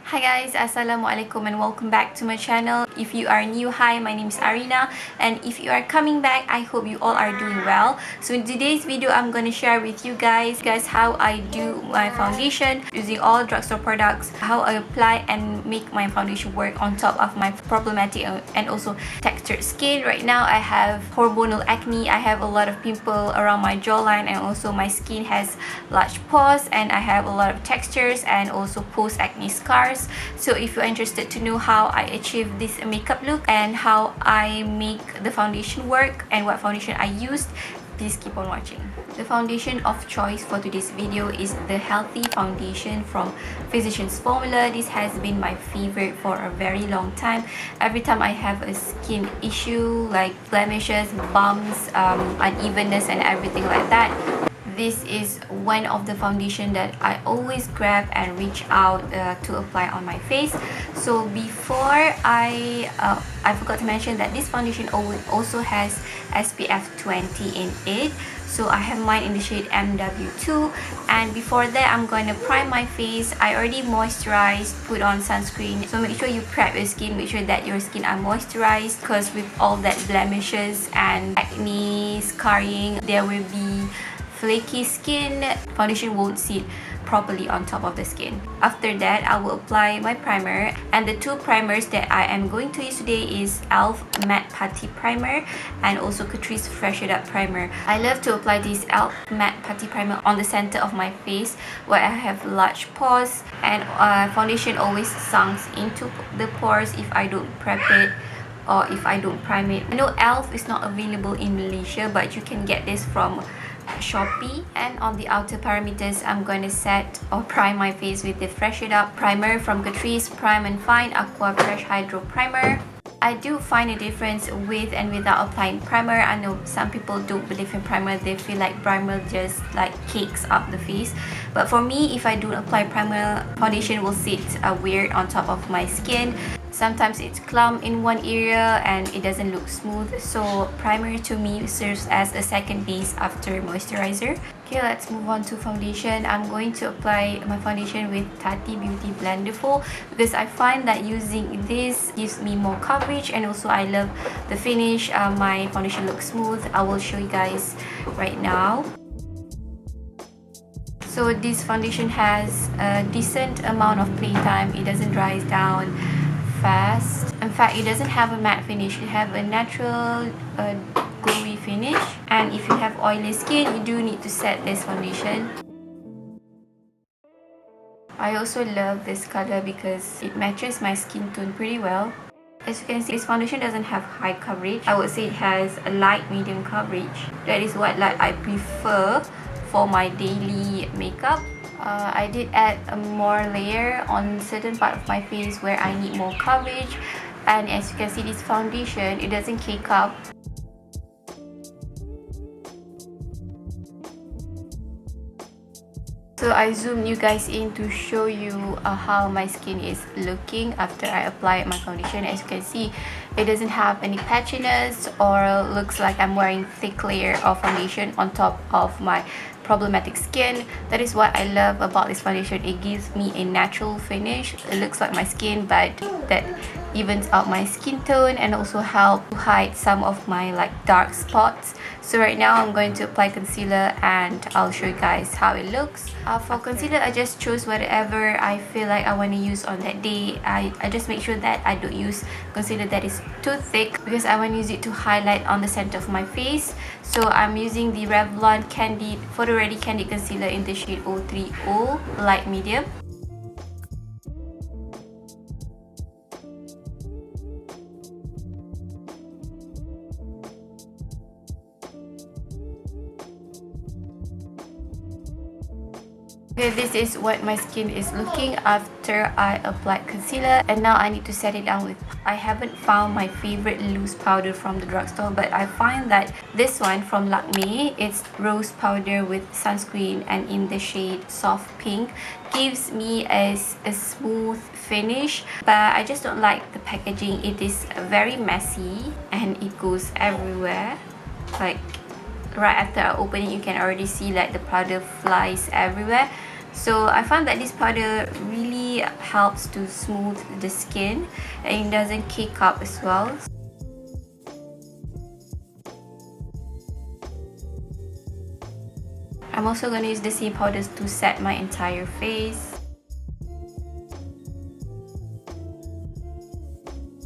Hi guys, Assalamualaikum and welcome back to my channel. If you are new, hi, my name is Arina, and if you are coming back, I hope you all are doing well. So in today's video, I'm going to share with you guys how I do my foundation using all drugstore products, how I apply and make my foundation work on top of my problematic and also textured skin. Right now, I have hormonal acne, I have a lot of pimple around my jawline, and also my skin has large pores, and I have a lot of textures and also post-acne scars. So if you're interested to know how I achieve this makeup look and how I make the foundation work and what foundation I used, please keep on watching. The foundation of choice for today's video is the Healthy Foundation from Physicians Formula. This has been my favorite for a very long time. Every time I have a skin issue like blemishes, bumps, unevenness and everything like that, this is one of the foundation that I always grab and reach out to apply on my face. So before I forgot to mention that this foundation also has SPF 20 in it. So I have mine in the shade MW2, and before that I'm going to prime my face. I already moisturized, put on sunscreen. So make sure you prep your skin, make sure that your skin are moisturized, because with all that blemishes and acne, scarring, there will be flaky skin, foundation won't sit properly on top of the skin. After that, I will apply my primer, and the two primers that I am going to use today is e.l.f. Matte Putty Primer and also Catrice Fresh It Up Primer. I love to apply this e.l.f. Matte Putty Primer on the center of my face where I have large pores, and foundation always sinks into the pores if I don't prep it or if I don't prime it. I know e.l.f. is not available in Malaysia, but you can get this from Shopee. And on the outer parameters, I'm going to set or prime my face with the Fresh It Up Primer from Catrice Prime and Fine Aqua Fresh Hydro Primer. I do find a difference with and without applying primer. I know some people don't believe in primer, they feel like primer just like cakes up the face. But for me, if I don't apply primer, foundation will sit weird on top of my skin. Sometimes it's clump in one area and it doesn't look smooth. So primer to me serves as a second base after moisturizer. Okay, let's move on to foundation. I'm going to apply my foundation with Tati Beauty Blenderful because I find that using this gives me more coverage, and also I love the finish. My foundation looks smooth. I will show you guys right now. So this foundation has a decent amount of playtime. It doesn't dry down fast. In fact, it doesn't have a matte finish. It have a natural glowy finish, and if you have oily skin, you do need to set this foundation. I also love this color because it matches my skin tone pretty well. As you can see, this foundation doesn't have high coverage. I would say it has a light medium coverage. That is what I prefer for my daily makeup. I did add a more layer on certain part of my face where I need more coverage, and as you can see, this foundation, it doesn't cake up. So I zoomed you guys in to show you how my skin is looking after I apply my foundation. As you can see, it doesn't have any patchiness or looks like I'm wearing thick layer of foundation on top of my problematic skin. That is what I love about this foundation. It gives me a natural finish. It looks like my skin, but that evens out my skin tone and also help to hide some of my dark spots. So right now I'm going to apply concealer and I'll show you guys how it looks. For concealer, I just chose whatever I feel like I want to use on that day. I just make sure that I don't use concealer that is too thick because I want to use it to highlight on the center of my face. So I'm using the Revlon Candid Photoready Candid Concealer in the shade 030 Light Medium. Okay, this is what my skin is looking after I applied concealer, and now I need to set it down with. I haven't found my favorite loose powder from the drugstore, but I find that this one from Lakme, it's rose powder with sunscreen and in the shade soft pink, gives me a smooth finish, but I just don't like the packaging. It is very messy and it goes everywhere. Like right after I open it, you can already see the powder flies everywhere. So I found that this powder really really helps to smooth the skin and it doesn't cake up as well. I'm also going to use the same powders to set my entire face.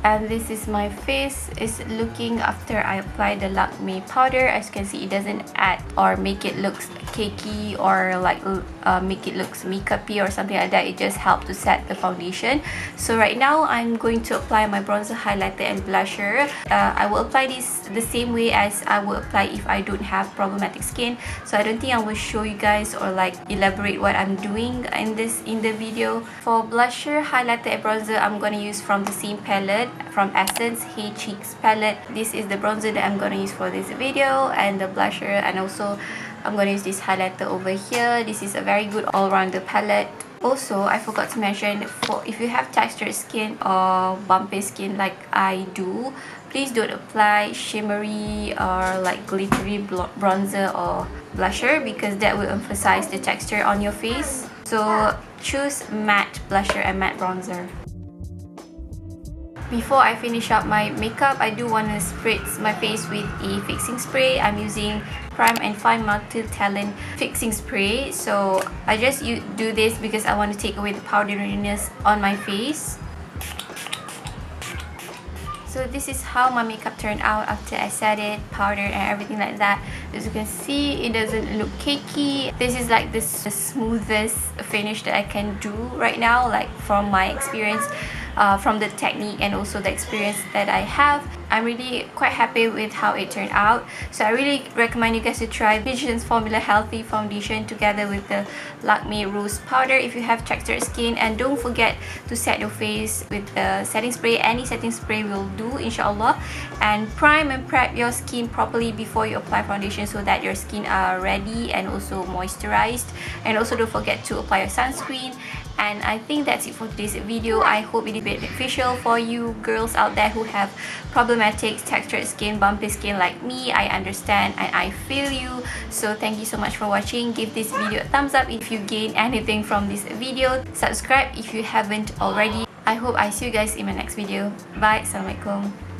And this is my face is looking after I apply the Lakme powder. As you can see, it doesn't add or make it look cakey or like make it look makeupy or something like that. It just helps to set the foundation. So right now I'm going to apply my bronzer, highlighter and blusher. I will apply this the same way as I will apply if I don't have problematic skin. So I don't think I will show you guys or like elaborate what I'm doing in the video. For blusher, highlighter and bronzer, I'm going to use from the same palette, from Essence Hey Cheeks palette. This is the bronzer that I'm going to use for this video, and the blusher, and also I'm going to use this highlighter over here. This is a very good all-rounder palette. Also, I forgot to mention, for if you have textured skin or bumpy skin like I do, please don't apply shimmery or like glittery bronzer or blusher, because that will emphasize the texture on your face. So choose matte blusher and matte bronzer. Before I finish up my makeup, I do want to spritz my face with a fixing spray. I'm using Prime and Fine Multitalent fixing spray. So I just do this because I want to take away the powderiness on my face. So this is how my makeup turned out after I set it, powdered and everything like that. As you can see, it doesn't look cakey. This is like the smoothest finish that I can do right now, like from my experience. From the technique and also the experience that I have. I'm really quite happy with how it turned out. So I really recommend you guys to try Vision's Formula Healthy Foundation together with the Lakme Rose Powder if you have textured skin. And don't forget to set your face with the setting spray. Any setting spray will do, inshallah. And prime and prep your skin properly before you apply foundation so that your skin are ready and also moisturized. And also don't forget to apply your sunscreen. And I think that's it for today's video. I hope it is beneficial for you girls out there who have problematic textured skin, bumpy skin like me. I understand and I feel you. So thank you so much for watching. Give this video a thumbs up if you gain anything from this video. Subscribe if you haven't already. I hope I see you guys in my next video. Bye. Assalamualaikum.